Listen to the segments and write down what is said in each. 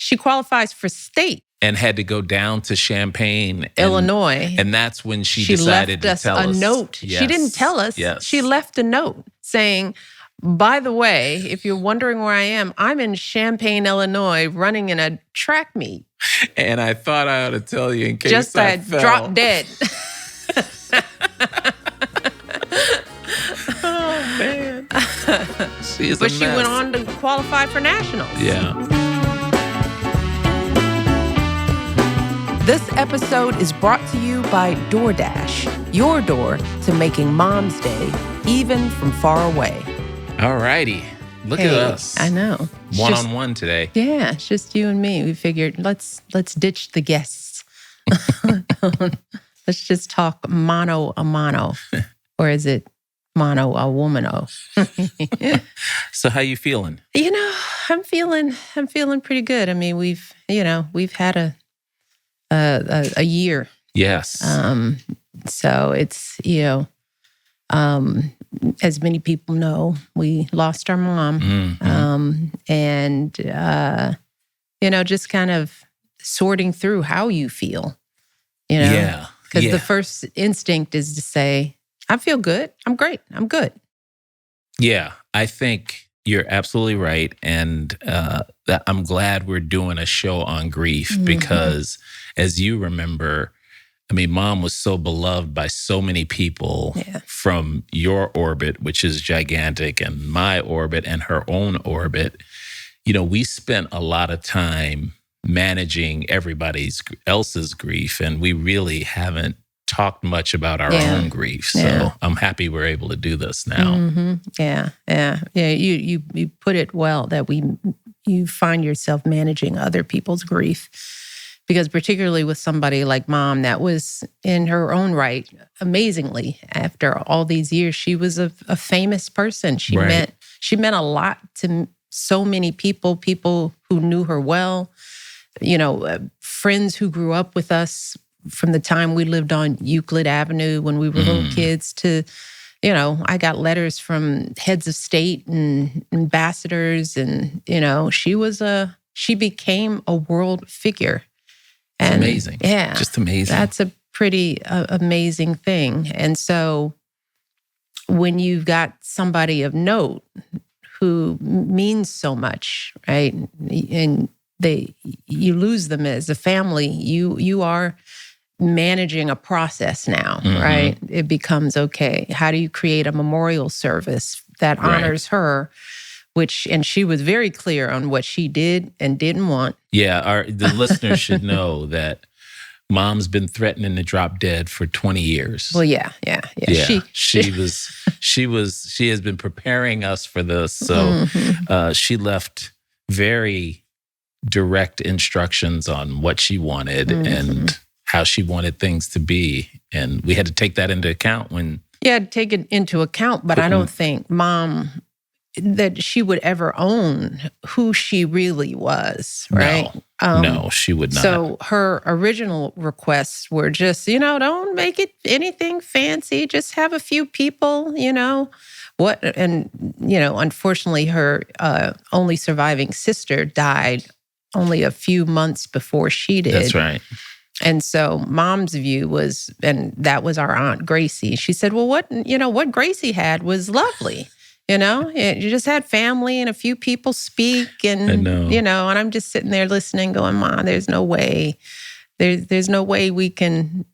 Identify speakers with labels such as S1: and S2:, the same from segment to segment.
S1: she qualifies for state.
S2: And had to go down to Champaign,
S1: Illinois.
S2: And that's when she decided
S1: left
S2: to tell us.
S1: A note.
S2: Yes.
S1: She didn't tell us.
S2: Yes.
S1: She left a note saying, by the way, if you're wondering where I am, I'm in Champaign, Illinois, running in a track meet.
S2: And I thought I ought to tell you in case
S1: just
S2: I
S1: had dropped dead.
S2: Oh, man. She's
S1: but
S2: a
S1: she
S2: mess.
S1: went on to qualify for nationals.
S2: Yeah.
S1: This episode is brought to you by DoorDash, your door to making Mom's Day even from far away.
S2: All righty. Look at us.
S1: I know.
S2: One-on-one today.
S1: Yeah, it's just you and me. We figured let's ditch the guests. Let's just talk mano a mano. Or is it mano a womano?
S2: So how you feeling?
S1: I'm feeling pretty good. I mean, we've had a year.
S2: Yes.
S1: So it's, as many people know, we lost our mom.
S2: Mm-hmm.
S1: And, just kind of sorting through how you feel,
S2: Yeah.
S1: Because the first instinct is to say, I feel good. I'm great. I'm good.
S2: Yeah. I think you're absolutely right. And I'm glad we're doing a show on grief because as you remember, I mean, Mom was so beloved by so many people from your orbit, which is gigantic, and my orbit and her own orbit. We spent a lot of time managing everybody else's grief, and we really haven't talked much about our own grief. So I'm happy we're able to do this now.
S1: Mm-hmm. Yeah. You put it well that you find yourself managing other people's grief. Because particularly with somebody like Mom, that was in her own right, amazingly, after all these years, she was a famous person. She meant a lot to so many people who knew her well, friends who grew up with us from the time we lived on Euclid Avenue when we were little kids to, I got letters from heads of state and ambassadors, and, she became a world figure. And
S2: amazing.
S1: Yeah.
S2: Just amazing.
S1: That's a pretty amazing thing. And so when you've got somebody of note who means so much, right? And you lose them as a family, you are managing a process now, right? It becomes, okay, how do you create a memorial service that honors her? And she was very clear on what she did and didn't want.
S2: Yeah, the listeners should know that Mom's been threatening to drop dead for 20 years.
S1: Well, yeah.
S2: She has been preparing us for this. So she left very direct instructions on what she wanted and how she wanted things to be. And we had to take that into account when...
S1: Yeah, take it into account, but I don't think Mom... that she would ever own who she really was, right?
S2: No, she would not.
S1: So her original requests were just, don't make it anything fancy. Just have a few people, unfortunately, her only surviving sister died only a few months before she did.
S2: That's right.
S1: And so Mom's view was, and that was our Aunt Gracie. She said, well, what Gracie had was lovely. You just had family and a few people speak, and and I'm just sitting there listening, going, Mom, there's no way, there's no way we can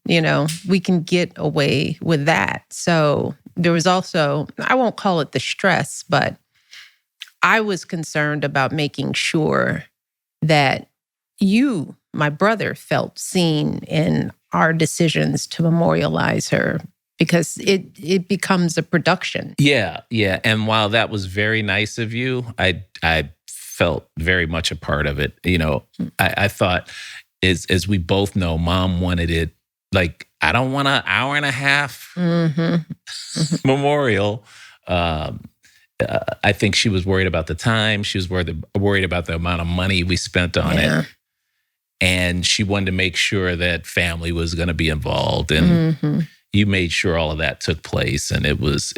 S1: get away with that. So there was also, I won't call it the stress, but I was concerned about making sure that you, my brother, felt seen in our decisions to memorialize her. Because it becomes a production.
S2: Yeah. And while that was very nice of you, I felt very much a part of it. I thought, as we both know, Mom wanted it, like, I don't want an hour and a half memorial. I think she was worried about the time. She was worried about the amount of money we spent on it. And she wanted to make sure that family was going to be involved. And you made sure all of that took place, and it was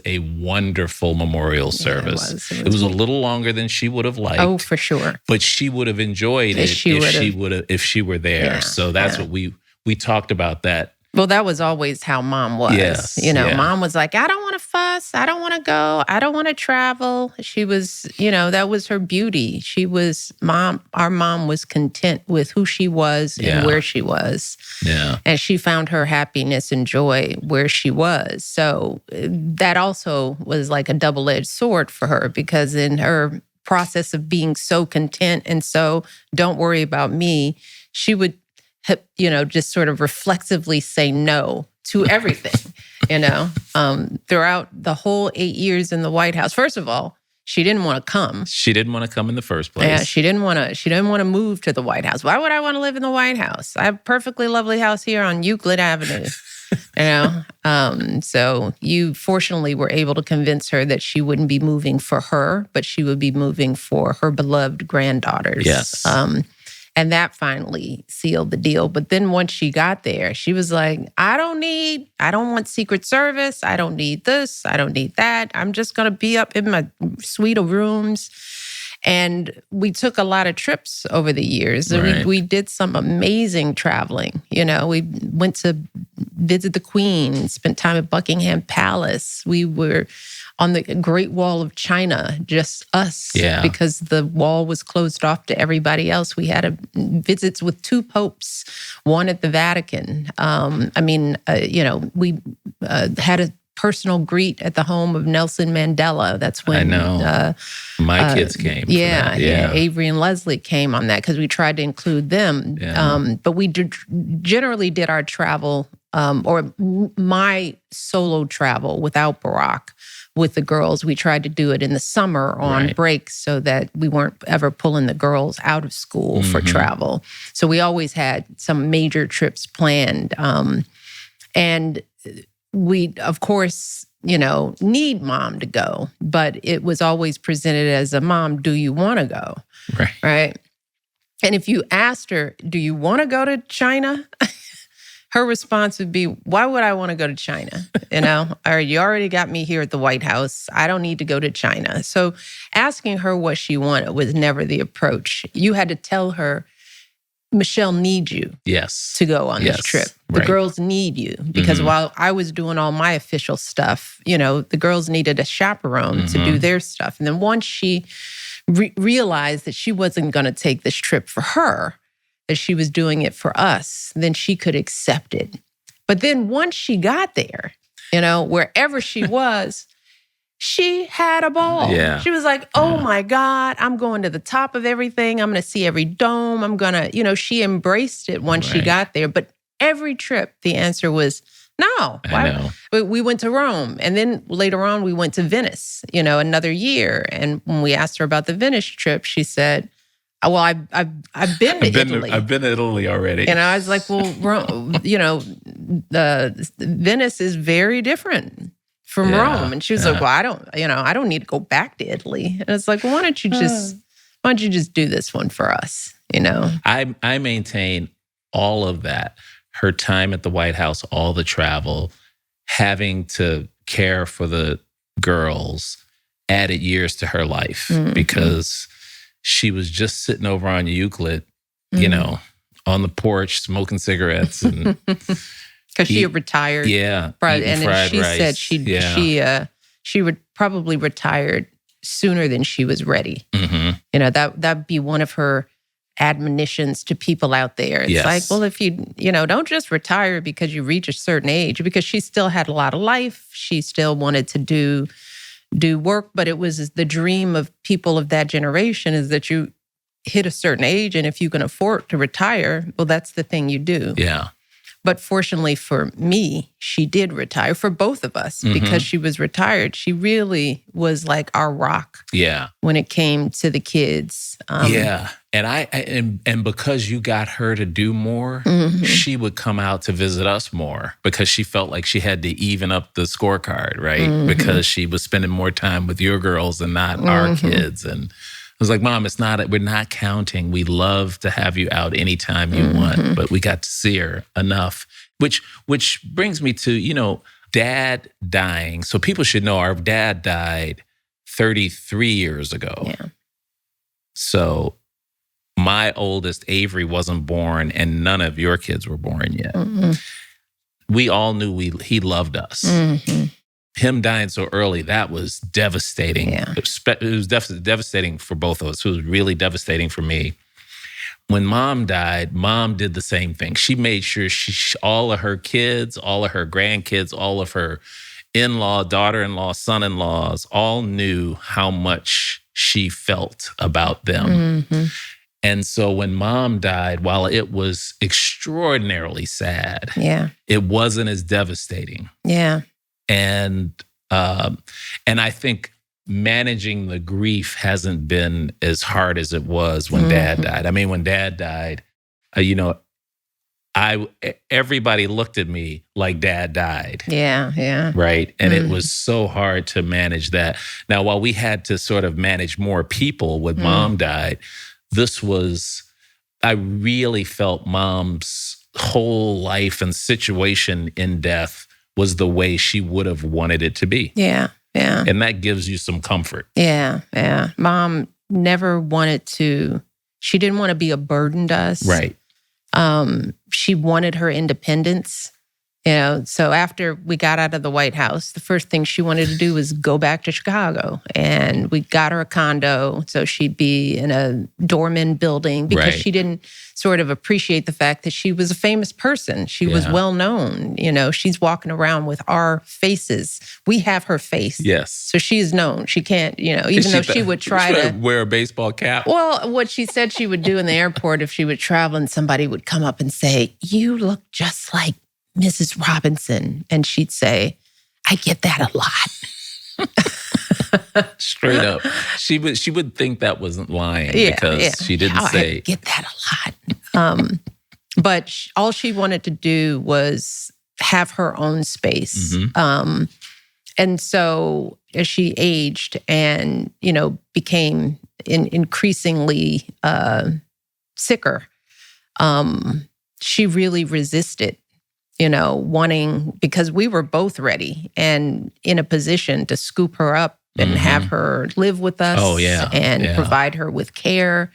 S2: a wonderful memorial service. It was a little longer than she would have liked.
S1: Oh, for sure.
S2: But she would have enjoyed it if she were there.
S1: Yeah,
S2: so that's what we talked about that.
S1: Well, that was always how Mom was.
S2: Yes,
S1: Mom was like, I don't want to fuss. I don't want to go. I don't want to travel. She was, that was her beauty. Our mom was content with who she was and where she was.
S2: Yeah.
S1: And she found her happiness and joy where she was. So that also was like a double-edged sword for her, because in her process of being so content and so don't worry about me, she would just sort of reflexively say no to everything, throughout the whole 8 years in the White House. First of all, she didn't want to come.
S2: She didn't want to come in the first place.
S1: Yeah, she didn't want to move to the White House. Why would I want to live in the White House? I have a perfectly lovely house here on Euclid Avenue. So you fortunately were able to convince her that she wouldn't be moving for her, but she would be moving for her beloved granddaughters.
S2: Yes.
S1: And that finally sealed the deal. But then once she got there, she was like, I don't want Secret Service. I don't need this. I don't need that. I'm just going to be up in my suite of rooms. And we took a lot of trips over the years.
S2: Right.
S1: We did some amazing traveling. We went to visit the Queen, spent time at Buckingham Palace. We were on the Great Wall of China, just us, because the wall was closed off to everybody else. We had visits with 2 popes, one at the Vatican. We had a personal greet at the home of Nelson Mandela. That's when
S2: I know my kids came.
S1: Yeah, Avery and Leslie came on that because we tried to include them.
S2: Yeah.
S1: But we generally did our travel, or my solo travel without Barack, with the girls. We tried to do it in the summer on breaks so that we weren't ever pulling the girls out of school for travel. So we always had some major trips planned. And we, of course, need Mom to go, but it was always presented as a, Mom, do you want to go? Right. And if you asked her, do you want to go to China? Her response would be, why would I want to go to China? Or you already got me here at the White House. I don't need to go to China. So asking her what she wanted was never the approach. You had to tell her, Michelle needs you to go on this trip. The girls need you. Because while I was doing all my official stuff, the girls needed a chaperone to do their stuff. And then once she realized that she wasn't going to take this trip for her, that she was doing it for us, then she could accept it. But then once she got there, wherever she was, she had a ball.
S2: Yeah.
S1: She was like, oh my God, I'm going to the top of everything. I'm going to see every dome. I'm going to, she embraced it once she got there. But every trip, the answer was, no.
S2: I know.
S1: We went to Rome. And then later on, we went to Venice, another year. And when we asked her about the Venice trip, she said, well, I've been to Italy.
S2: I've been to Italy already.
S1: And I was like, well, Venice is very different from Rome. And she was like, well, I don't need to go back to Italy. And it's like, well, why don't you just do this one for us?
S2: I maintain all of that. Her time at the White House, all the travel, having to care for the girls added years to her life because she was just sitting over on Euclid, on the porch, smoking cigarettes. And
S1: because she had retired.
S2: Yeah.
S1: And she said she would probably retired sooner than she was ready. That'd be one of her admonitions to people out there. It's like, well, if you don't just retire because you reach a certain age, because she still had a lot of life. She still wanted to do work, but it was the dream of people of that generation is that you hit a certain age, and if you can afford to retire, well, that's the thing you do.
S2: Yeah.
S1: But fortunately for me, she did retire, for both of us, because she was retired. She really was like our rock.
S2: Yeah.
S1: When it came to the kids.
S2: And because you got her to do more, she would come out to visit us more because she felt like she had to even up the scorecard, right? Because she was spending more time with your girls and not our kids. And I was like, Mom, we're not counting. We love to have you out anytime you want, but we got to see her enough. Which brings me to, Dad dying. So people should know our dad died 33 years ago.
S1: Yeah.
S2: So my oldest, Avery, wasn't born, and none of your kids were born yet.
S1: Mm-mm.
S2: We all knew he loved us.
S1: Mm-hmm.
S2: Him dying so early, that was devastating.
S1: Yeah.
S2: It was devastating for both of us. It was really devastating for me. When Mom died, Mom did the same thing. She made sure all of her kids, all of her grandkids, all of her in-law, daughter-in-law, son-in-laws, all knew how much she felt about them.
S1: Mm-hmm.
S2: And so when Mom died, while it was extraordinarily sad,
S1: Yeah.
S2: it wasn't as devastating.
S1: Yeah.
S2: And I think managing the grief hasn't been as hard as it was when Dad died. I mean, when Dad died, everybody looked at me like Dad died.
S1: Yeah. Yeah.
S2: Right. And it was so hard to manage that. Now, while we had to sort of manage more people when Mom died, I really felt Mom's whole life and situation in death was the way she would have wanted it to be.
S1: Yeah. Yeah.
S2: And that gives you some comfort.
S1: Yeah. Yeah. Mom never she didn't want to be a burden to us.
S2: Right.
S1: She wanted her independence. So after we got out of the White House, the first thing she wanted to do was go back to Chicago. And we got her a condo so she'd be in a doorman building because she didn't sort of appreciate the fact that she was a famous person. She was well known. She's walking around with our faces. We have her face.
S2: Yes.
S1: So she's known. She can't, even though she would try to
S2: wear a baseball cap.
S1: Well, what she said she would do in the airport if she would travel and somebody would come up and say, "You look just like Mrs. Robinson." And she'd say, "I get that a lot."
S2: Straight up. She would think that wasn't lying because she didn't say.
S1: I get that a lot. But all she wanted to do was have her own space.
S2: Mm-hmm.
S1: And so as she aged and, became increasingly sicker, she really resisted wanting, because we were both ready and in a position to scoop her up and have her live with us and provide her with care.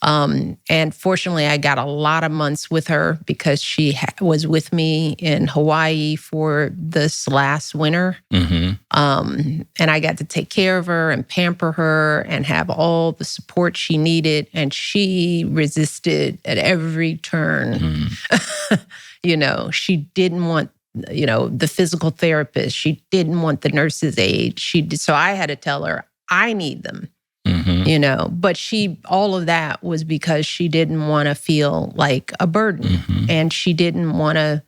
S1: And fortunately, I got a lot of months with her because she was with me in Hawaii for this last winter. Mm-hmm. And I got to take care of her and pamper her and have all the support she needed. And she resisted at every turn. Mm-hmm. She didn't want, the physical therapist. She didn't want the nurse's aid. So I had to tell her, I need them. Mm-hmm. But all of that was because she didn't want to feel like a burden. Mm-hmm. And she didn't want to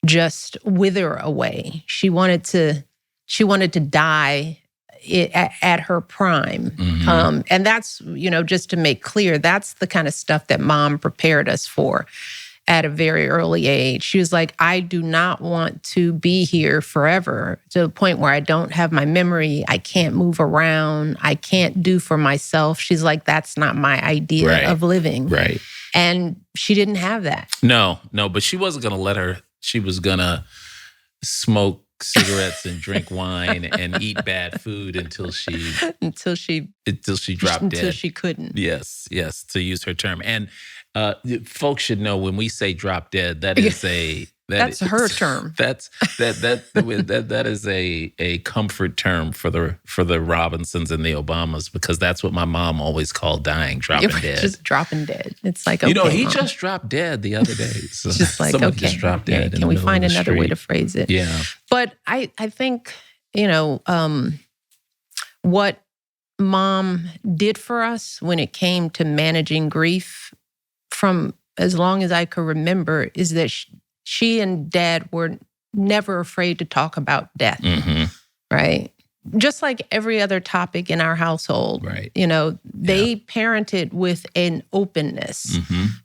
S1: just wither away. She wanted to die at her prime. Mm-hmm. And that's, just to make clear, that's the kind of stuff that Mom prepared us for at a very early age. She was like, I do not want to be here forever, to the point where I don't have my memory. I can't move around. I can't do for myself. She's like, that's not my idea of living.
S2: Right.
S1: And she didn't have that.
S2: No, but she wasn't going to let her. She was going to smoke cigarettes and drink wine and eat bad food until she dropped dead.
S1: Until she couldn't.
S2: Yes, to use her term. And folks should know when we say drop dead, that is
S1: that's her term.
S2: That is a comfort term for the Robinsons and the Obamas, because that's what my mom always called dying, dropping dead.
S1: Just dropping dead. It's like, okay,
S2: he
S1: Mom.
S2: just dropped dead the other day. So
S1: just like,
S2: someone
S1: okay,
S2: just dropped dead.
S1: Can we find another way to phrase it?
S2: Yeah.
S1: But I think, what Mom did for us when it came to managing grief, from as long as I could remember, is that she and Dad were never afraid to talk about death, right? Just like every other topic in our household,
S2: right?
S1: They parented with an openness,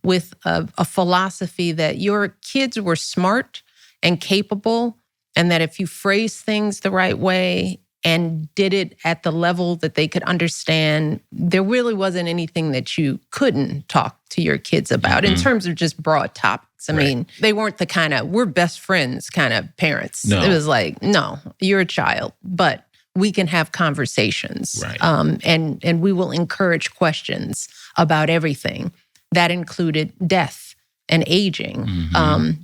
S1: with a philosophy that your kids were smart and capable, and that if you phrase things the right way and did it at the level that they could understand. There really wasn't anything that you couldn't talk to your kids about in terms of just broad topics. I mean, they weren't the kind of, we're best friends kind of parents.
S2: No.
S1: It was like, no, you're a child, but we can have conversations.
S2: Right.
S1: And we will encourage questions about everything. That included death and aging.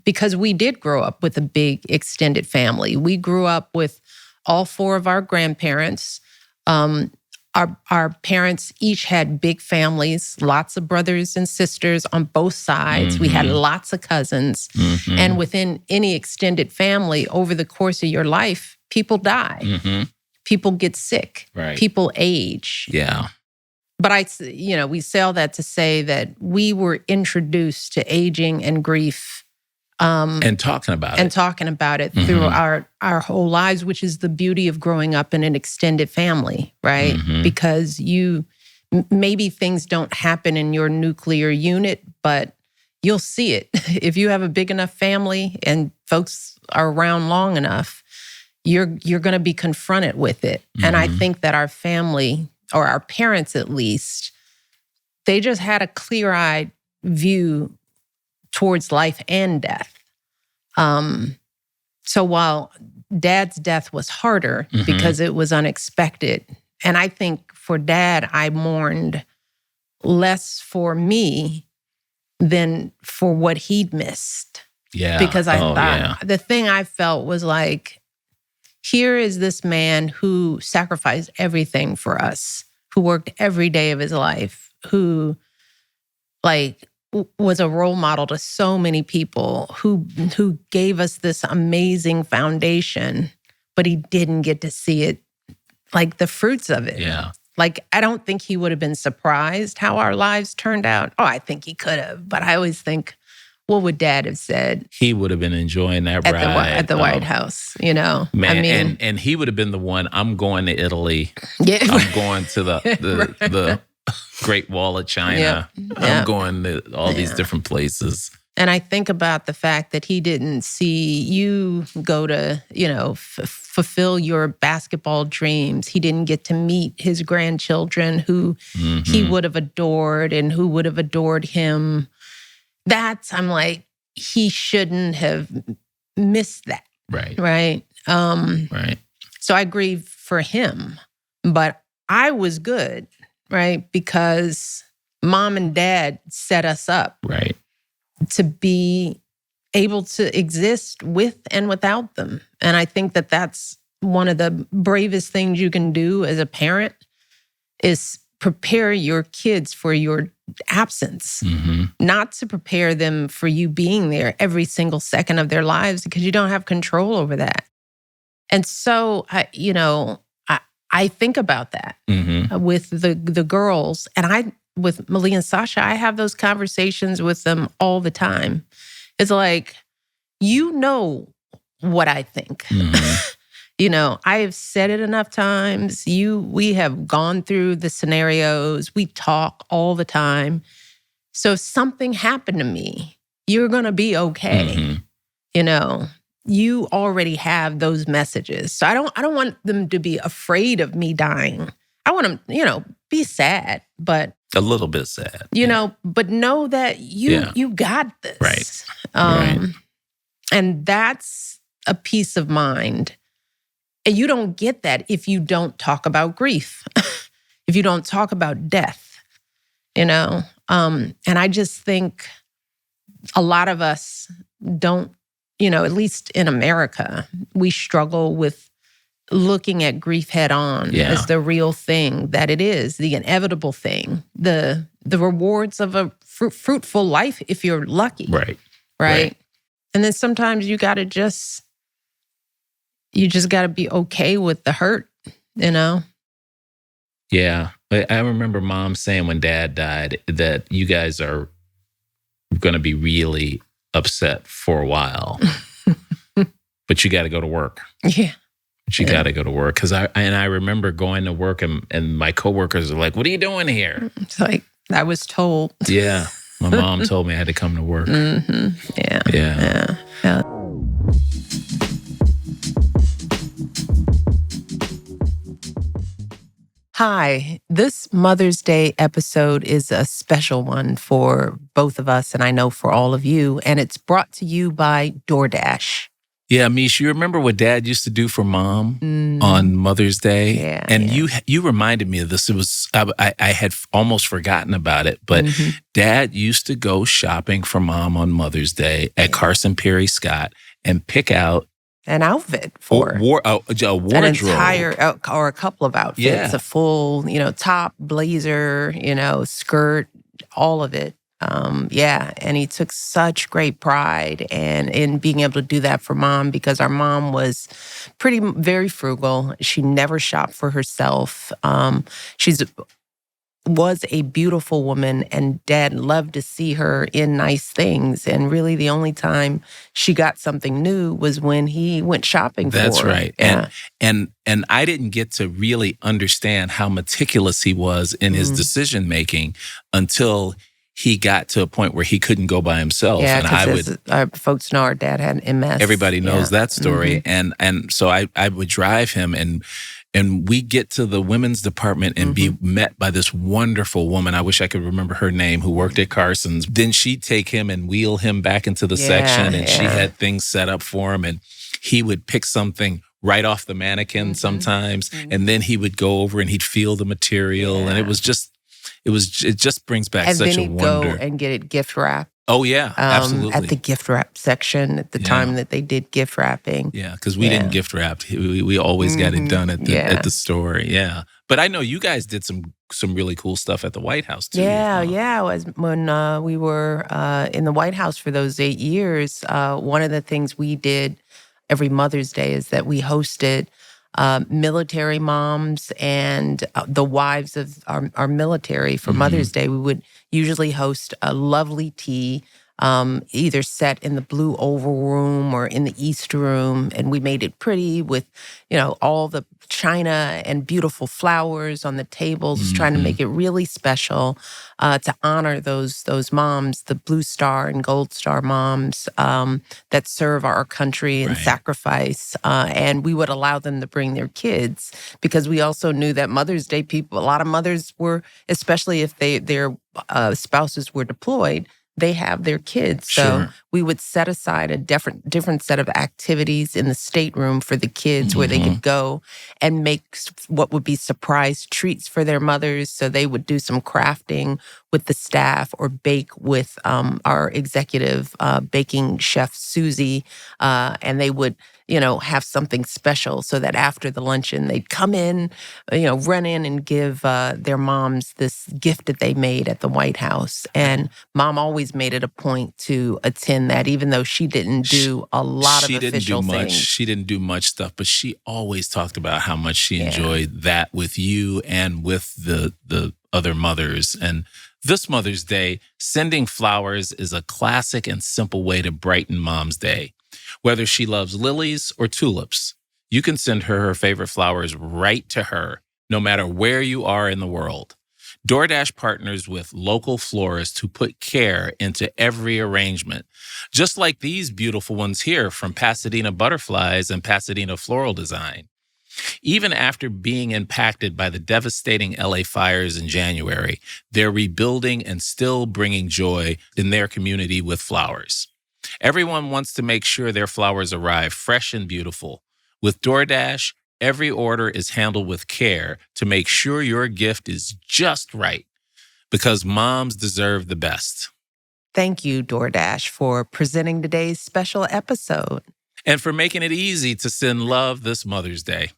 S1: Because we did grow up with a big extended family. We grew up with all four of our grandparents. Our parents each had big families, lots of brothers and sisters on both sides. We had lots of cousins. And within any extended family, over the course of your life, people die. People get sick.
S2: Right.
S1: People age.
S2: Yeah.
S1: But we say all that to say that we were introduced to aging and grief.
S2: And talking about
S1: it through our whole lives, which is the beauty of growing up in an extended family, right? Because maybe things don't happen in your nuclear unit, but you'll see it. If you have a big enough family and folks are around long enough, you're going to be confronted with it. And I think that our family, or our parents at least, they just had a clear-eyed view towards life and death. So while Dad's death was harder because it was unexpected, and I think for Dad, I mourned less for me than for what he'd missed.
S2: Yeah.
S1: Because I thought the thing I felt was like, here is this man who sacrificed everything for us, who worked every day of his life, who was a role model to so many people, who gave us this amazing foundation, but he didn't get to see it, like the fruits of it.
S2: Yeah.
S1: Like, I don't think he would have been surprised how our lives turned out. Oh, I think he could have, but I always think, what would Dad have said?
S2: He would have been enjoying that ride
S1: at the White House, Man,
S2: I mean, and he would have been the one. I'm going to Italy.
S1: Yeah.
S2: I'm going to the Great Wall of China. I'm going to all these different places.
S1: And I think about the fact that he didn't see you go to, fulfill your basketball dreams. He didn't get to meet his grandchildren who he would have adored and who would have adored him. I'm like, he shouldn't have missed that.
S2: Right.
S1: Right.
S2: Right.
S1: So I grieve for him, but I was good, right? Because Mom and Dad set us up.
S2: Right.
S1: To be able to exist with and without them. And I think that that's one of the bravest things you can do as a parent is prepare your kids for your absence, not to prepare them for you being there every single second of their lives because you don't have control over that. And so, I think about that with the girls, and with Malia and Sasha, I have those conversations with them all the time. It's like, what I think. I have said it enough times. We have gone through the scenarios. We talk all the time. So if something happened to me, you're going to be okay. You already have those messages. So I don't want them to be afraid of me dying. I want them, be sad, but
S2: a little bit sad.
S1: But know that you got this.
S2: Right.
S1: Right. And that's a peace of mind. And you don't get that if you don't talk about grief, if you don't talk about death, And I just think a lot of us don't, at least in America, we struggle with looking at grief head on as the real thing that it is, the inevitable thing, the rewards of a fruitful life if you're lucky. Right. And then sometimes you just got to be okay with the hurt,
S2: Yeah. I remember Mom saying when Dad died that you guys are going to be really upset for a while, but you got to go to work.
S1: Yeah.
S2: You got to go to work. I remember going to work and my coworkers are like, what are you doing here?
S1: It's like, I was told.
S2: Yeah. My mom told me I had to come to work. Yeah.
S1: Hi, this Mother's Day episode is a special one for both of us, and I know for all of you, and it's brought to you by DoorDash.
S2: Yeah, Mish, you remember what Dad used to do for Mom on Mother's Day?
S1: Yeah,
S2: and
S1: yeah.
S2: you reminded me of this. It was I had almost forgotten about it, but Dad used to go shopping for Mom on Mother's Day at Carson Perry Scott and pick out
S1: An outfit for
S2: a wardrobe.
S1: an entire, or a couple of outfits,
S2: Yeah.
S1: a full, top, blazer, skirt, all of it. And he took such great pride in being able to do that for Mom, because our mom was very frugal. She never shopped for herself. Was a beautiful woman, and Dad loved to see her in nice things. And really the only time she got something new was when he went shopping for her.
S2: That's right.
S1: Yeah.
S2: And I didn't get to really understand how meticulous he was in his decision making until he got to a point where he couldn't go by himself.
S1: Yeah,
S2: And I would,
S1: because our folks know our dad had MS.
S2: everybody knows
S1: Yeah.
S2: that story. And so I would drive him, and we get to the women's department and be met by this wonderful woman. I wish I could remember her name, who worked at Carson's. Then she'd take him and wheel him back into the section, and she had things set up for him, and he would pick something right off the mannequin sometimes, and then he would go over and he'd feel the material, and it just brings back
S1: And
S2: such
S1: then
S2: a
S1: he'd
S2: wonder.
S1: go and get it gift wrapped.
S2: Oh yeah, absolutely.
S1: At the gift wrap section at the time that they did gift wrapping.
S2: Yeah, because we didn't gift wrap. We always got it done at the store. Yeah, but I know you guys did some really cool stuff at the White House too.
S1: Yeah. When we were in the White House for those 8 years, one of the things we did every Mother's Day is that we hosted military moms and the wives of our military for Mother's Day. We would usually host a lovely tea, either set in the Blue Oval Room or in the East Room, and we made it pretty with, all the china and beautiful flowers on the tables, trying to make it really special to honor those moms, the Blue Star and Gold Star moms that serve our country and sacrifice. And we would allow them to bring their kids, because we also knew that Mother's Day a lot of mothers were, especially if their spouses were deployed, they have their kids. So we would set aside a different set of activities in the stateroom for the kids where they could go and make what would be surprise treats for their mothers. So they would do some crafting with the staff or bake with our executive baking chef, Susie, and they would, have something special so that after the luncheon, they'd come in, run in and give their moms this gift that they made at the White House. And Mom always made it a point to attend that, even though she didn't do a lot of official things.
S2: She didn't do much stuff, but she always talked about how much she enjoyed that with you and with the other mothers. And this Mother's Day, sending flowers is a classic and simple way to brighten Mom's day. Whether she loves lilies or tulips, you can send her favorite flowers right to her, no matter where you are in the world. DoorDash partners with local florists who put care into every arrangement, just like these beautiful ones here from Pasadena Butterflies and Pasadena Floral Design. Even after being impacted by the devastating LA fires in January, they're rebuilding and still bringing joy in their community with flowers. Everyone wants to make sure their flowers arrive fresh and beautiful. With DoorDash, every order is handled with care to make sure your gift is just right, because moms deserve the best.
S1: Thank you, DoorDash, for presenting today's special episode.
S2: And for making it easy to send love this Mother's Day.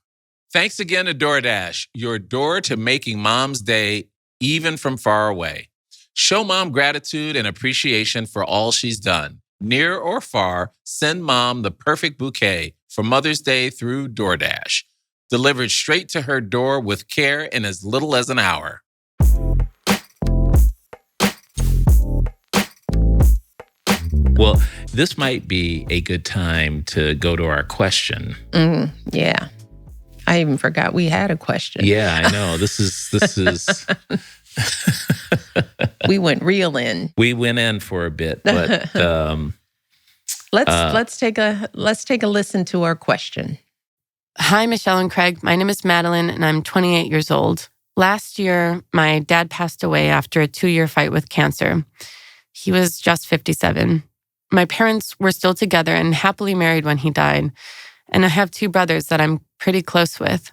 S2: Thanks again to DoorDash, your door to making Mom's Day even from far away. Show Mom gratitude and appreciation for all she's done. Near or far, send Mom the perfect bouquet for Mother's Day through DoorDash. Delivered straight to her door with care in as little as an hour. Well, this might be a good time to go to our question.
S1: Yeah. I even forgot we had a question.
S2: Yeah, I know. This is
S1: We went real in.
S2: We went in for a bit, but
S1: let's take a listen to our question.
S3: Hi, Michelle and Craig. My name is Madeline, and I'm 28 years old. Last year, my dad passed away after a 2-year fight with cancer. He was just 57. My parents were still together and happily married when he died. And I have 2 brothers that I'm pretty close with.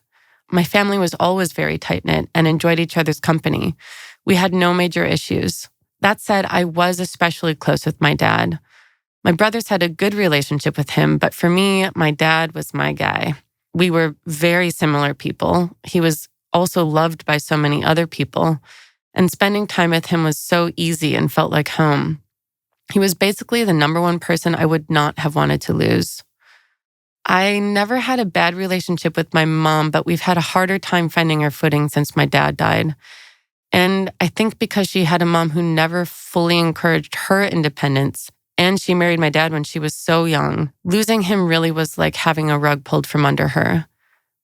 S3: My family was always very tight-knit and enjoyed each other's company. We had no major issues. That said, I was especially close with my dad. My brothers had a good relationship with him, but for me, my dad was my guy. We were very similar people. He was also loved by so many other people, and spending time with him was so easy and felt like home. He was basically the number one person I would not have wanted to lose. I never had a bad relationship with my mom, but we've had a harder time finding our footing since my dad died. And I think because she had a mom who never fully encouraged her independence, and she married my dad when she was so young, losing him really was like having a rug pulled from under her.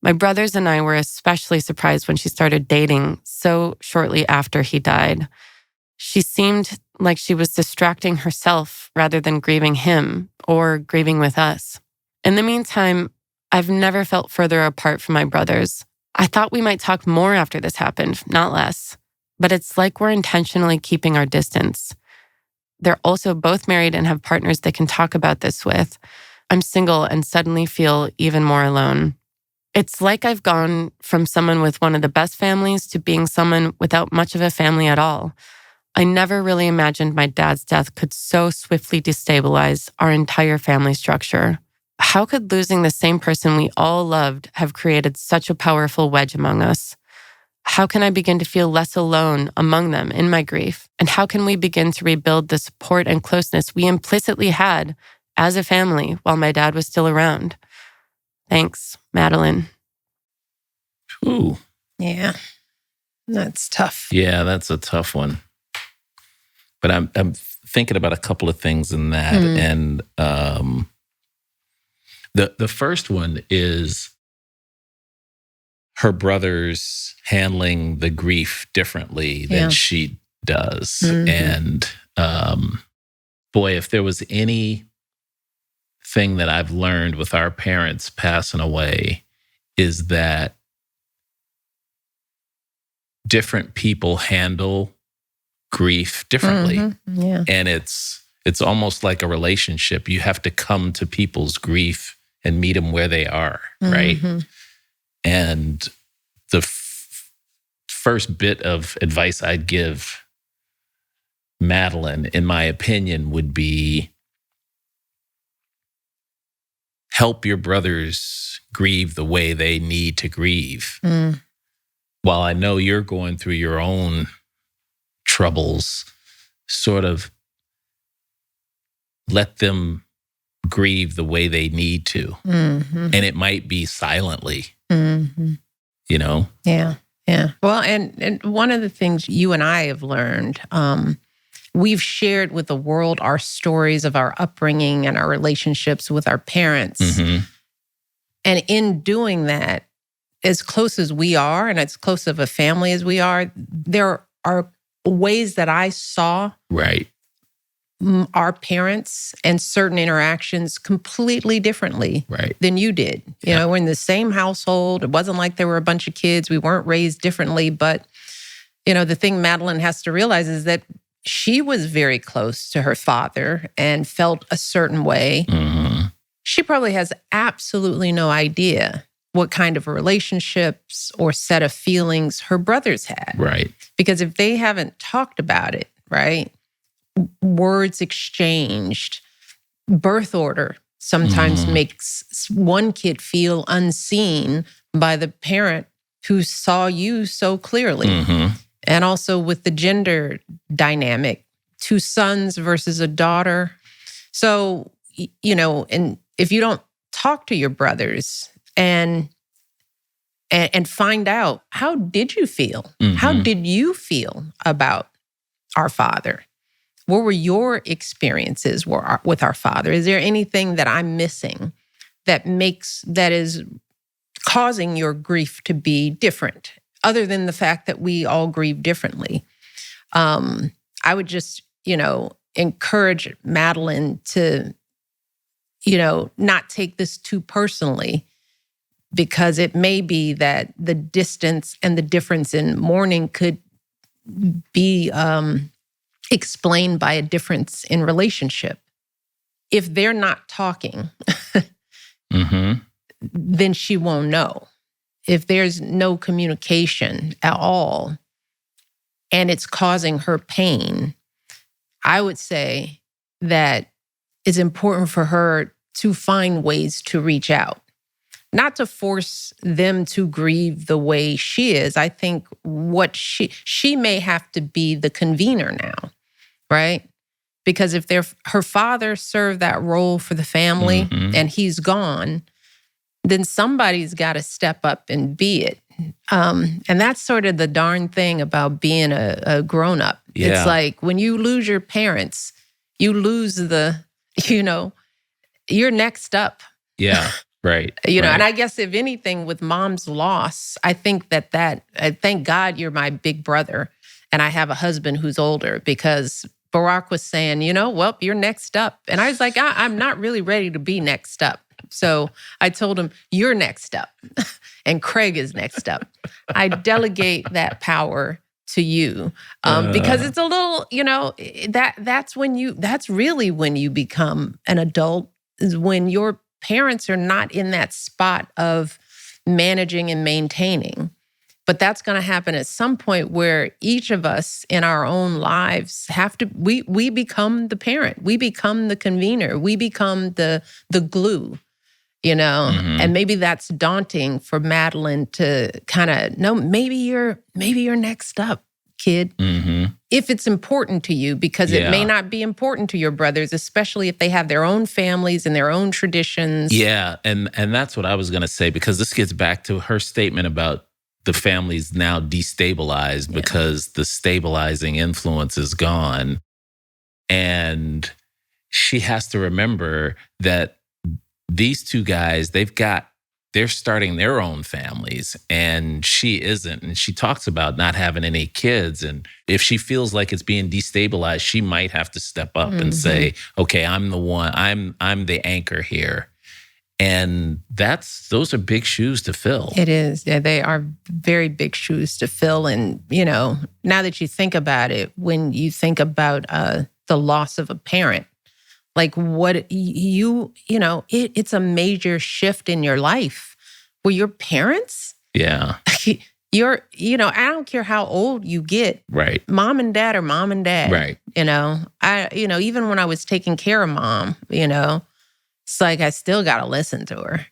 S3: My brothers and I were especially surprised when she started dating so shortly after he died. She seemed like she was distracting herself rather than grieving him or grieving with us. In the meantime, I've never felt further apart from my brothers. I thought we might talk more after this happened, not less. But it's like we're intentionally keeping our distance. They're also both married and have partners they can talk about this with. I'm single and suddenly feel even more alone. It's like I've gone from someone with one of the best families to being someone without much of a family at all. I never really imagined my dad's death could so swiftly destabilize our entire family structure. How could losing the same person we all loved have created such a powerful wedge among us? How can I begin to feel less alone among them in my grief? And how can we begin to rebuild the support and closeness we implicitly had as a family while my dad was still around? Thanks, Madeline.
S2: Ooh.
S1: Yeah, that's tough.
S2: Yeah, that's a tough one. But I'm thinking about a couple of things in that. And the first one is her brothers handling the grief differently than she does. And boy, if there was anything that I've learned with our parents passing away, is that different people handle grief differently.
S1: Yeah.
S2: And it's almost like a relationship. You have to come to people's grief and meet them where they are, right? And the first bit of advice I'd give Madeline, in my opinion, would be help your brothers grieve the way they need to grieve. While I know you're going through your own troubles, sort of let them grieve the way they need to. And it might be silently, you know?
S1: Yeah. Well, and one of the things you and I have learned, we've shared with the world our stories of our upbringing and our relationships with our parents. And in doing that, as close as we are and as close of a family as we are, there are ways that I saw our parents and certain interactions completely differently than you did. You know, we're in the same household. It wasn't like there were a bunch of kids. We weren't raised differently. But, you know, the thing Madeline has to realize is that she was very close to her father and felt a certain way. She probably has absolutely no idea what kind of relationships or set of feelings her brothers had. Because if they haven't talked about it, words exchanged, birth order sometimes makes one kid feel unseen by the parent who saw you so clearly. And also with the gender dynamic, 2 sons versus a daughter. So, you know, and if you don't talk to your brothers and find out, how did you feel? How did you feel about our father? What were your experiences with our father? Is there anything that I'm missing that is causing your grief to be different, other than the fact that we all grieve differently? I would just, you know, encourage Madeline to, you know, not take this too personally, because it may be that the distance and the difference in mourning could be explained by a difference in relationship. If they're not talking, then she won't know. If there's no communication at all and it's causing her pain, I would say that it's important for her to find ways to reach out. Not to force them to grieve the way she is. I think what she may have to be the convener now, right? Because if her father served that role for the family and he's gone, then somebody's got to step up and be it. And that's sort of the darn thing about being a grown-up.
S2: Yeah.
S1: It's like when you lose your parents, you lose you're next up.
S2: Yeah, right.
S1: And I guess if anything with mom's loss, I think thank God you're my big brother and I have a husband who's older, because Barack was saying, well, you're next up. And I was like, I'm not really ready to be next up. So I told him, you're next up and Craig is next up. I delegate that power to you because it's a little, that's really when you become an adult, is when your parents are not in that spot of managing and maintaining. But that's going to happen at some point where each of us in our own lives we become the parent, we become the convener, we become the glue, and maybe that's daunting for Madeline to kind of know, maybe you're next up, kid. If it's important to you, because it may not be important to your brothers, especially if they have their own families and their own traditions.
S2: Yeah, and that's what I was going to say, because this gets back to her statement about the family's now destabilized because the stabilizing influence is gone. And she has to remember that these two guys, they're starting their own families and she isn't. And she talks about not having any kids. And if she feels like it's being destabilized, she might have to step up and say, okay, I'm the one, I'm the anchor here. And those are big shoes to fill.
S1: It is. Yeah, they are very big shoes to fill. And, now that you think about it, when you think about the loss of a parent, like what it's a major shift in your life where your parents, I don't care how old you get.
S2: Right.
S1: Mom and dad are mom and dad.
S2: Right.
S1: Even when I was taking care of mom, it's like I still got to listen to her.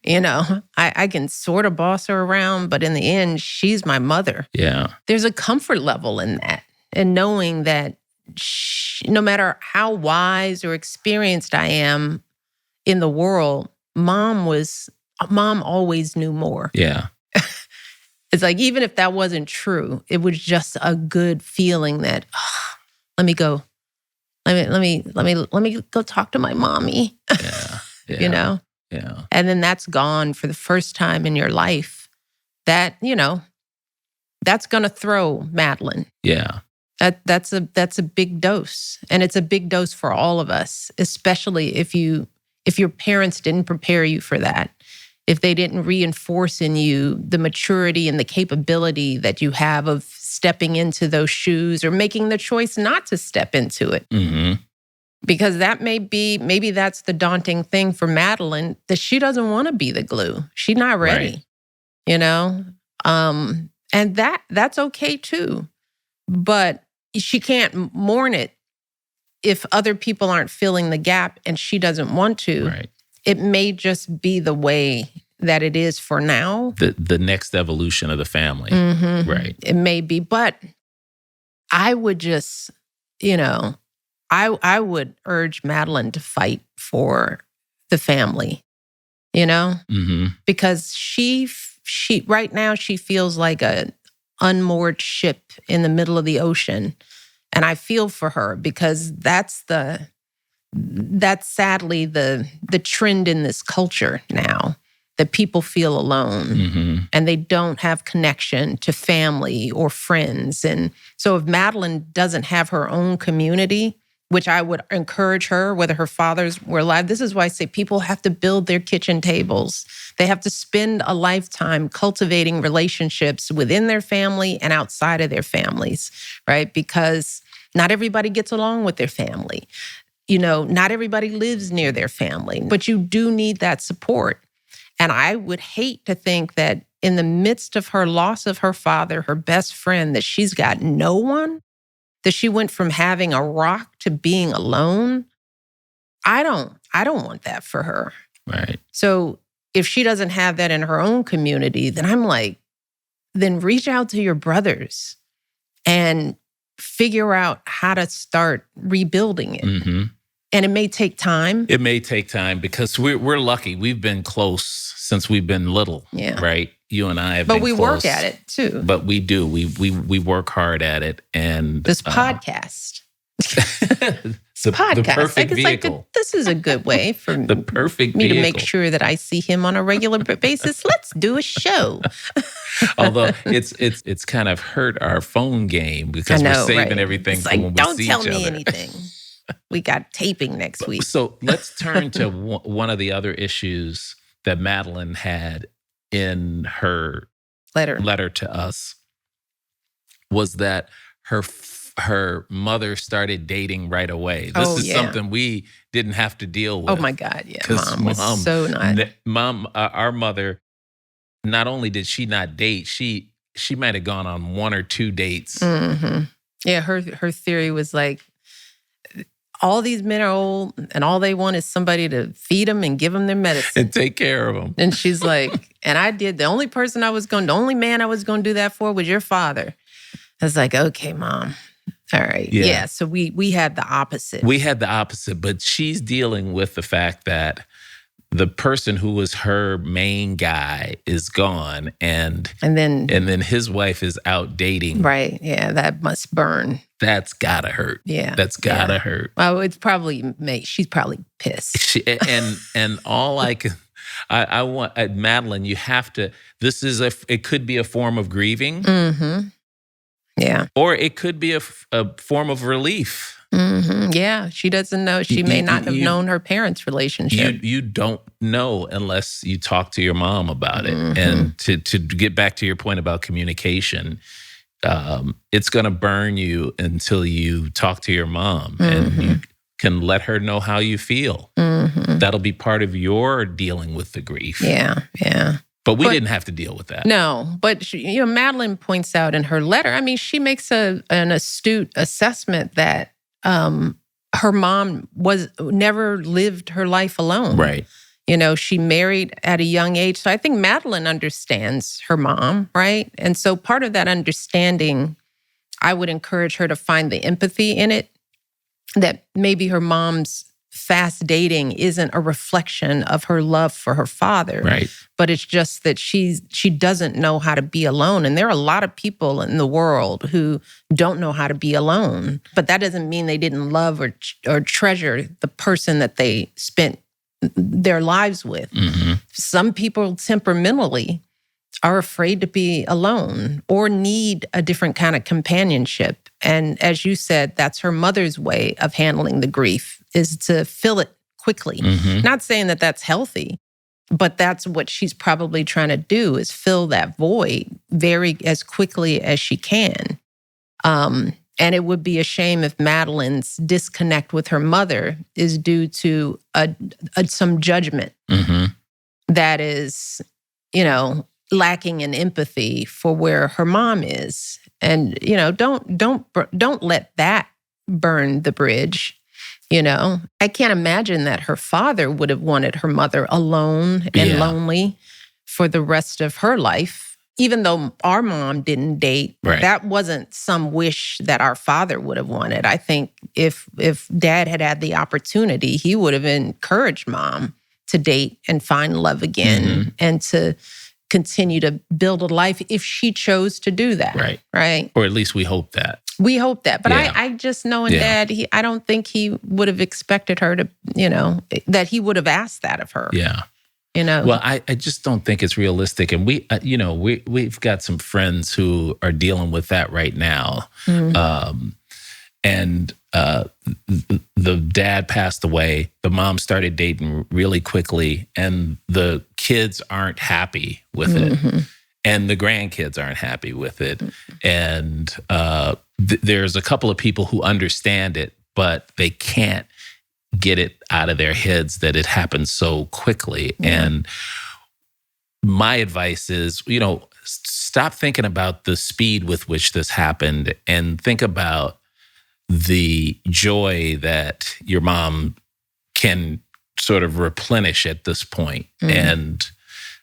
S1: I can sort of boss her around, but in the end, she's my mother.
S2: Yeah.
S1: There's a comfort level in that, and knowing that no matter how wise or experienced I am in the world, mom always knew more.
S2: Yeah.
S1: It's like, even if that wasn't true, it was just a good feeling that, let me go. Let me go talk to my mommy.
S2: Yeah.
S1: Yeah. And then that's gone for the first time in your life. That, that's going to throw Madeline.
S2: Yeah.
S1: That's a big dose. And it's a big dose for all of us, especially if your parents didn't prepare you for that. If they didn't reinforce in you the maturity and the capability that you have of stepping into those shoes or making the choice not to step into it. Because that maybe that's the daunting thing for Madeline, that she doesn't want to be the glue. She's not ready, and that's okay too. But she can't mourn it if other people aren't filling the gap and she doesn't want to.
S2: Right.
S1: It may just be the way that it is for now.
S2: The next evolution of the family. Right.
S1: It may be, but I would just, I would urge Madeline to fight for the family, because she right now she feels like a unmoored ship in the middle of the ocean. And I feel for her, because that's sadly the trend in this culture now, that people feel alone and they don't have connection to family or friends. And so if Madeline doesn't have her own community, which I would encourage her, whether her fathers were alive. This is why I say people have to build their kitchen tables. They have to spend a lifetime cultivating relationships within their family and outside of their families, right? Because not everybody gets along with their family. Not everybody lives near their family, but you do need that support. And I would hate to think that in the midst of her loss of her father, her best friend, that she's got no one, that she went from having a rock to being alone. I don't want that for her.
S2: Right.
S1: So if she doesn't have that in her own community, then I'm like, then reach out to your brothers and figure out how to start rebuilding it.
S2: Mm-hmm.
S1: And it may take time.
S2: It may take time because we're lucky. We've been close since we've been little, right? You and I have been close.
S1: But we work at it too.
S2: But we do. We work hard at it. And
S1: this podcast.
S2: The perfect vehicle.
S1: This is a good way for
S2: the perfect
S1: me
S2: vehicle.
S1: to make sure that I see him on a regular basis. Let's do a show.
S2: Although it's kind of hurt our phone game because we're saving everything for when we see each other.
S1: Don't tell me anything. We got taping next week.
S2: So let's turn to one of the other issues that Madeline had in her letter to us was that her mother started dating right away. This is something we didn't have to deal with.
S1: Oh my God, yeah. Mom was so not.
S2: Our mother, not only did she not date, she might have gone on one or two dates.
S1: Mm-hmm. Yeah, her theory was like, all these men are old and all they want is somebody to feed them and give them their medicine.
S2: And take care of them.
S1: And she's like, and the only man I was going to do that for was your father. I was like, okay, Mom. All right. Yeah. So we had the opposite.
S2: We had the opposite, but she's dealing with the fact that the person who was her main guy is gone and then his wife is out dating.
S1: Right. Yeah. That must burn.
S2: That's gotta hurt.
S1: Yeah.
S2: That's gotta hurt.
S1: Well, it's probably she's probably pissed.
S2: And all I want, Madeline, you have to, it could be a form of grieving.
S1: Mm-hmm. Yeah.
S2: Or it could be a form of relief.
S1: Mm-hmm. Yeah. She doesn't know. She may not have known her parents' relationship.
S2: You don't know unless you talk to your mom about it.
S1: Mm-hmm.
S2: And to get back to your point about communication, it's going to burn you until you talk to your mom and you can let her know how you feel.
S1: Mm-hmm.
S2: That'll be part of your dealing with the grief.
S1: Yeah.
S2: But we didn't have to deal with that.
S1: No, but Madeline points out in her letter, I mean, she makes an astute assessment that her mom never lived her life alone.
S2: Right.
S1: She married at a young age. So I think Madeline understands her mom, right? And so part of that understanding, I would encourage her to find the empathy in it, that maybe her mom's fast dating isn't a reflection of her love for her father.
S2: Right.
S1: But it's just that she doesn't know how to be alone. And there are a lot of people in the world who don't know how to be alone. But that doesn't mean they didn't love or treasure the person that they spent their lives with.
S2: Mm-hmm.
S1: Some people temperamentally are afraid to be alone or need a different kind of companionship. And as you said, that's her mother's way of handling the grief, is to fill it quickly.
S2: Mm-hmm.
S1: Not saying that that's healthy, but that's what she's probably trying to do, is fill that void as quickly as she can. And it would be a shame if Madeline's disconnect with her mother is due to some judgment that is, lacking in empathy for where her mom is. And, don't let that burn the bridge. I can't imagine that her father would have wanted her mother alone and lonely for the rest of her life. Even though our mom didn't date, that wasn't some wish that our father would have wanted. I think if Dad had the opportunity, he would have encouraged Mom to date and find love again and to continue to build a life if she chose to do that. Right.
S2: Or at least we hope that.
S1: We hope that. But I just knowing Dad, I don't think he would have expected her to, that he would have asked that of her.
S2: Yeah. Well, I just don't think it's realistic. And we've got some friends who are dealing with that right now. And the dad passed away. The mom started dating really quickly, and the kids aren't happy with it. And the grandkids aren't happy with it. And there's a couple of people who understand it, but they can't get it out of their heads that it happened so quickly. And my advice is, stop thinking about the speed with which this happened and think about the joy that your mom can sort of replenish at this point.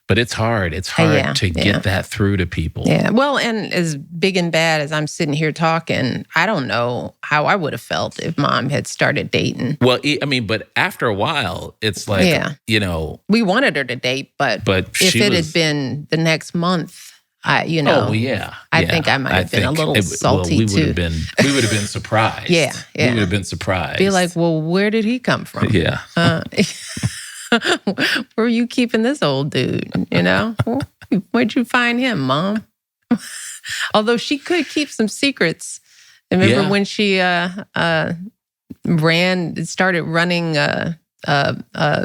S2: But it's hard. It's hard to get that through to people.
S1: Yeah. Well, and as big and bad as I'm sitting here talking, I don't know how I would have felt if mom had started dating.
S2: Well, I mean, but after a while, it's like,
S1: we wanted her to date, but if it had been the next month, I think I might have been a little salty
S2: we
S1: too.
S2: We would have been surprised.
S1: Yeah.
S2: We would have been surprised.
S1: Be like, well, where did he come from?
S2: Yeah.
S1: Where are you keeping this old dude? Where'd you find him, Mom? Although she could keep some secrets. Remember when she started running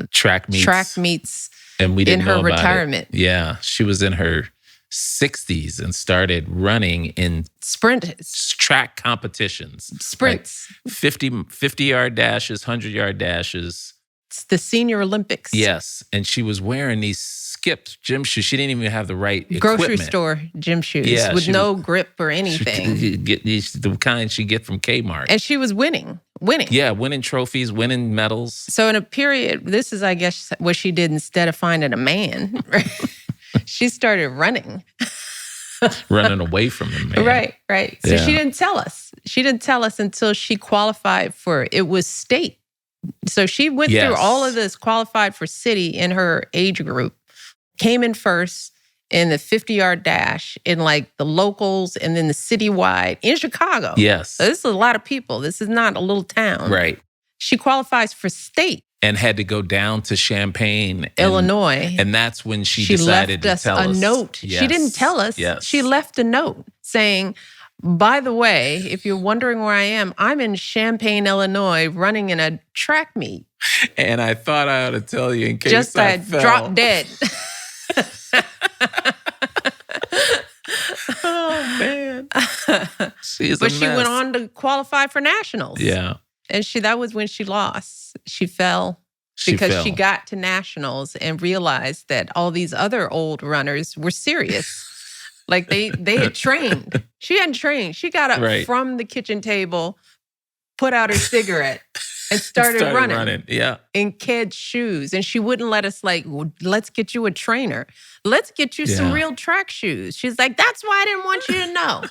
S2: track meets,
S1: and
S2: we didn't
S1: in her
S2: know about
S1: retirement.
S2: It. Yeah, she was in her 60s and started running in track competitions.
S1: Sprints.
S2: Like 50-yard dashes, 100-yard dashes.
S1: It's the Senior Olympics.
S2: Yes. And she was wearing these skipped gym shoes. She didn't even have the right
S1: grocery
S2: equipment.
S1: store gym shoes with no grip or anything.
S2: The kind she get from Kmart.
S1: And she was winning.
S2: Yeah, winning trophies, winning medals.
S1: So in a period, this is, I guess, what she did instead of finding a man. Right? She started running.
S2: Running away from him, man.
S1: Right. So she didn't tell us. She didn't tell us until she qualified for, it was state. So she went through all of this, qualified for city in her age group, came in first in the 50-yard dash in like the locals and then the citywide in Chicago.
S2: Yes.
S1: So this is a lot of people. This is not a little town.
S2: Right.
S1: She qualifies for state.
S2: And had to go down to Champaign,
S1: Illinois.
S2: And that's when she decided to tell us.
S1: She left us a note.
S2: Yes.
S1: She didn't tell us.
S2: Yes.
S1: She left a note saying, by the way, if you're wondering where I am, I'm in Champaign, Illinois, running in a track meet.
S2: And I thought I ought to tell you in case I fell.
S1: Dropped dead.
S2: Oh, man. She's
S1: but
S2: a
S1: she
S2: mess.
S1: went on to qualify for nationals.
S2: Yeah.
S1: And that was when she lost. She fell because she got to nationals and realized that all these other old runners were serious. Like they had trained. She hadn't trained. She got up from the kitchen table, put out her cigarette, and started running.
S2: Yeah.
S1: In kids' shoes. And she wouldn't let us let's get you a trainer. Let's get you some real track shoes. She's like, that's why I didn't want you to know.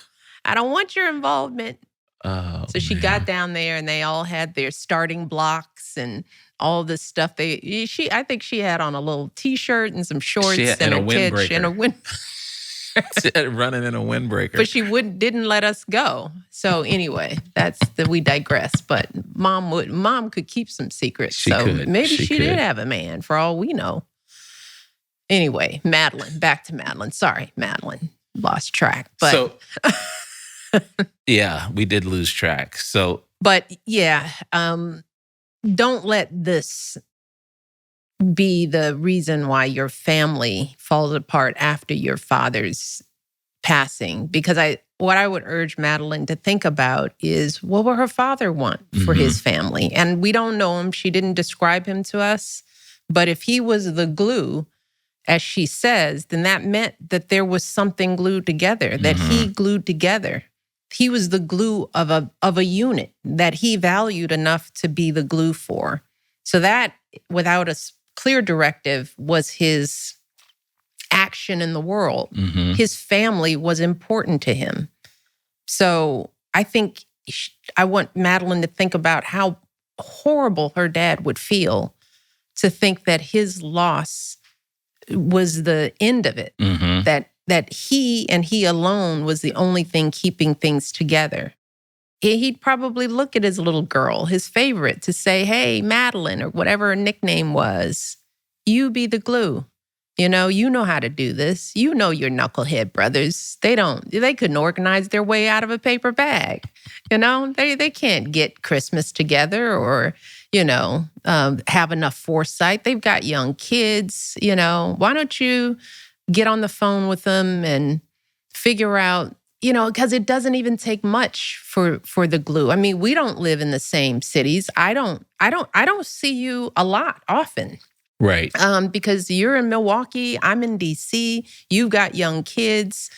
S1: I don't want your involvement.
S2: Oh,
S1: so she got down there and they all had their starting blocks and all this stuff. I think she had on a little t-shirt and some shorts and a windbreaker. And a
S2: running in a windbreaker.
S1: But she didn't let us go. So anyway, we digress. But mom could keep some secrets. Maybe she did have a man for all we know. Anyway, Madeline, back to Madeline. Sorry, Madeline. Lost track. But
S2: yeah, we did lose track.
S1: But yeah, don't let this be the reason why your family falls apart after your father's passing. Because what I would urge Madeline to think about is, what would her father want for his family? And we don't know him. She didn't describe him to us. But if he was the glue, as she says, then that meant that there was something glued together, that he glued together. He was the glue of a unit that he valued enough to be the glue for. So that, without a clear directive, was his action in the world. His family was important to him. So I think I want Madeline to think about how horrible her dad would feel to think that his loss was the end of it, that he and he alone was the only thing keeping things together. He'd probably look at his little girl, his favorite, to say, hey, Madeline, or whatever her nickname was, you be the glue. You know how to do this. You know your knucklehead brothers. They couldn't organize their way out of a paper bag. They can't get Christmas together or, have enough foresight. They've got young kids, Why don't you get on the phone with them and figure out, because it doesn't even take much for the glue. I mean, we don't live in the same cities. I don't see you a lot often.
S2: Right.
S1: Because you're in Milwaukee, I'm in DC, you've got young kids.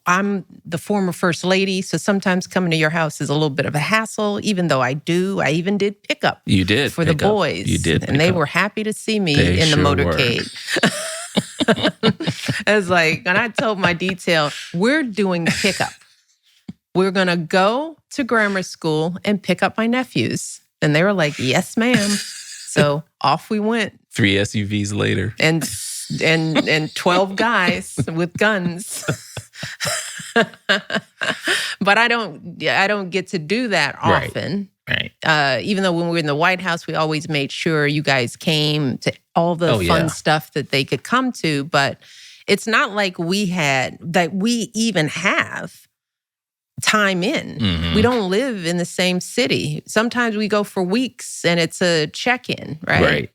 S1: I'm the former first lady, so sometimes coming to your house is a little bit of a hassle, even though I even did pickup.
S2: You did
S1: for the boys.
S2: You did,
S1: and they were happy to see me
S2: they
S1: in the
S2: sure
S1: motorcade. It's like, and I told my detail, we're doing pickup. We're gonna go to grammar school and pick up my nephews, and they were like, "Yes, ma'am." So off we went.
S2: 3 SUVs later.
S1: And 12 guys with guns. But I don't get to do that often.
S2: Right.
S1: Even though when we were in the White House, we always made sure you guys came to all the fun stuff that they could come to. But it's not like we even have time in.
S2: Mm-hmm.
S1: We don't live in the same city. Sometimes we go for weeks and it's a check-in, right?
S2: Right.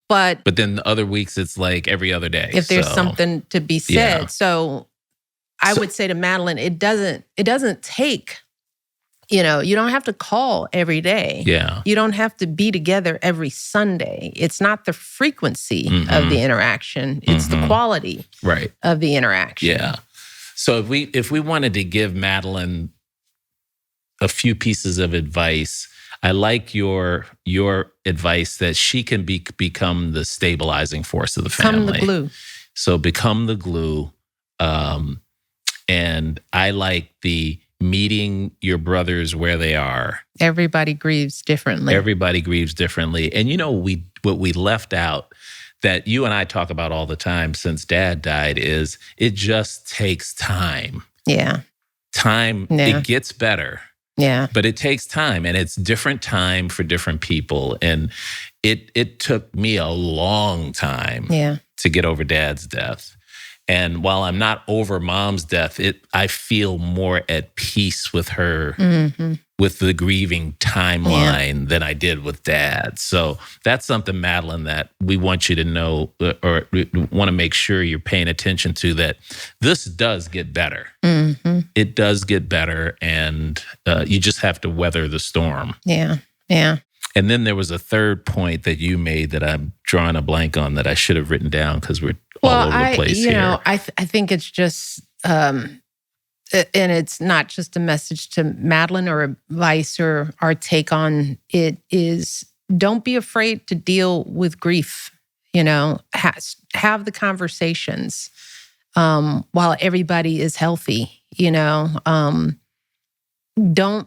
S1: But
S2: then the other weeks, it's like every other day.
S1: If there's something to be said.
S2: Yeah.
S1: So I would say to Madeline, it doesn't take, you don't have to call every day.
S2: Yeah.
S1: You don't have to be together every Sunday. It's not the frequency of the interaction. It's the quality of the interaction.
S2: Yeah. So if we wanted to give Madeline a few pieces of advice, I like your advice that she can become the stabilizing force of the family.
S1: Become the glue.
S2: So become the glue. And I like the meeting your brothers where they are.
S1: Everybody grieves differently.
S2: And what we left out that you and I talk about all the time since Dad died is it just takes time.
S1: Yeah.
S2: Time, it gets better.
S1: Yeah.
S2: But it takes time, and it's different time for different people. And it took me a long time to get over Dad's death. And while I'm not over Mom's death, I feel more at peace with her, with the grieving timeline than I did with Dad. So that's something, Madeline, that we want you to know, or we want to make sure you're paying attention to, that this does get better. Mm-hmm. It does get better, and you just have to weather the storm.
S1: Yeah, yeah.
S2: And then there was a third point that you made that I'm drawing a blank on that I should have written down because we're all over the place here.
S1: I think it's just, and it's not just a message to Madeline or advice or our take on it, is don't be afraid to deal with grief. Have the conversations while everybody is healthy. Don't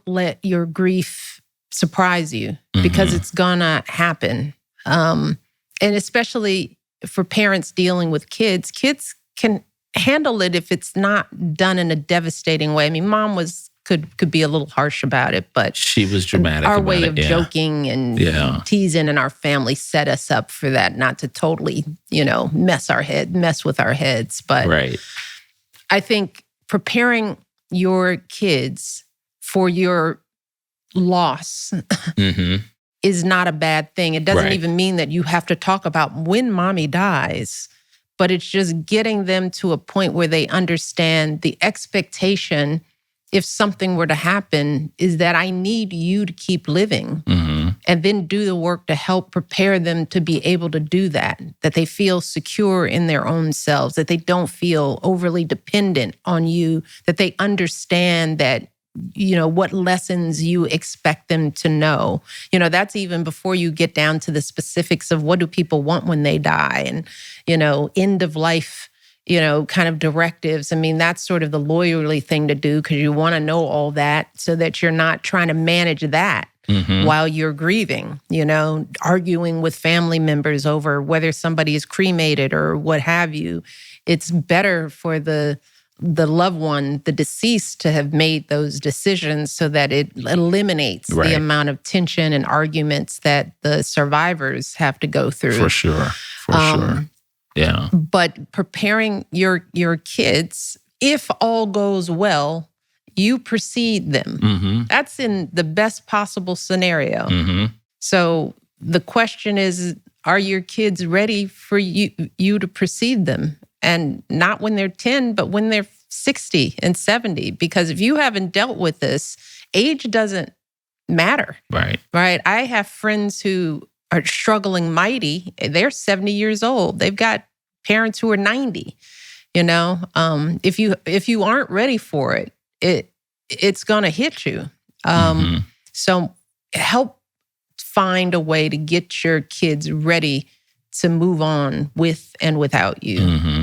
S1: let your grief surprise you, because it's gonna happen. And especially for parents dealing with kids can handle it if it's not done in a devastating way. I mean, Mom could be a little harsh about it, but
S2: she was dramatic.
S1: Our way of joking and teasing in our family set us up for that, not to totally, mess with our heads. But I think preparing your kids for your loss is not a bad thing. It doesn't even mean that you have to talk about when Mommy dies, but it's just getting them to a point where they understand the expectation, if something were to happen, is that I need you to keep living, and then do the work to help prepare them to be able to do that they feel secure in their own selves, that they don't feel overly dependent on you, that they understand that what lessons you expect them to know. That's even before you get down to the specifics of what do people want when they die, and, end of life, kind of directives. I mean, that's sort of the lawyerly thing to do, because you want to know all that so that you're not trying to manage that while you're grieving, arguing with family members over whether somebody is cremated or what have you. It's better for the loved one, the deceased, to have made those decisions so that it eliminates the amount of tension and arguments that the survivors have to go through.
S2: For sure. Yeah.
S1: But preparing your kids, if all goes well, you precede them.
S2: Mm-hmm.
S1: That's in the best possible scenario.
S2: Mm-hmm.
S1: So the question is, are your kids ready for you to precede them? And not when they're 10, but when they're 60 and 70. Because if you haven't dealt with this, age doesn't matter.
S2: Right.
S1: Right. I have friends who are struggling mighty. They're 70 years old. They've got parents who are 90. If you aren't ready for it, it's gonna hit you. So help find a way to get your kids ready to move on with and without you.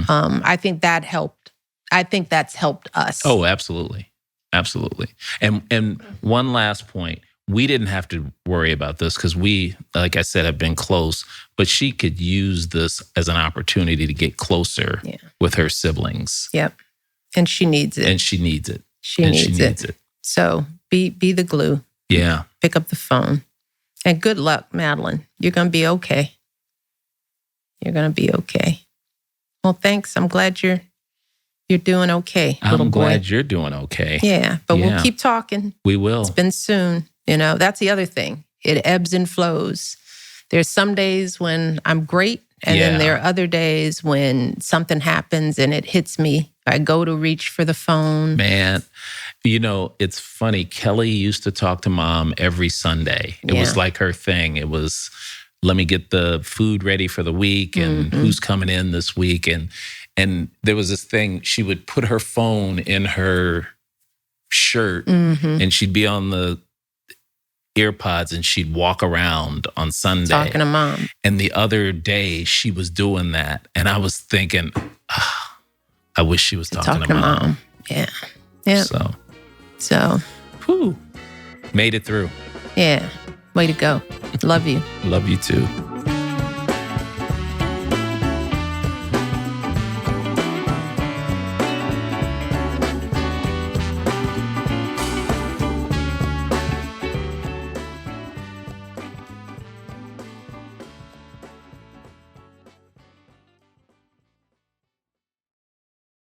S1: I think that helped. I think that's helped us.
S2: Oh, absolutely. Absolutely. And one last point. We didn't have to worry about this because we, like I said, have been close, but she could use this as an opportunity to get closer with her siblings.
S1: Yep. And she needs it.
S2: And she needs it.
S1: She needs it. So be the glue.
S2: Yeah.
S1: Pick up the phone. And good luck, Madeline. You're going to be okay. You're going to be okay. Well, thanks. I'm glad you're doing okay, little boy.
S2: I'm glad you're doing okay.
S1: Yeah, but we'll keep talking.
S2: We will.
S1: It's been soon. That's the other thing. It ebbs and flows. There's some days when I'm great, and then there are other days when something happens and it hits me. I go to reach for the phone.
S2: Man, it's funny. Kelly used to talk to Mom every Sunday. It was like her thing. It was, let me get the food ready for the week and who's coming in this week. And there was this thing, she would put her phone in her shirt and she'd be on the earpods and she'd walk around on Sunday.
S1: Talking to Mom.
S2: And the other day she was doing that. And I was thinking, I wish she was talking to Mom.
S1: Yeah. Yeah. So.
S2: Whew. Made it through.
S1: Yeah. Way to go. Love you.
S2: Love you too.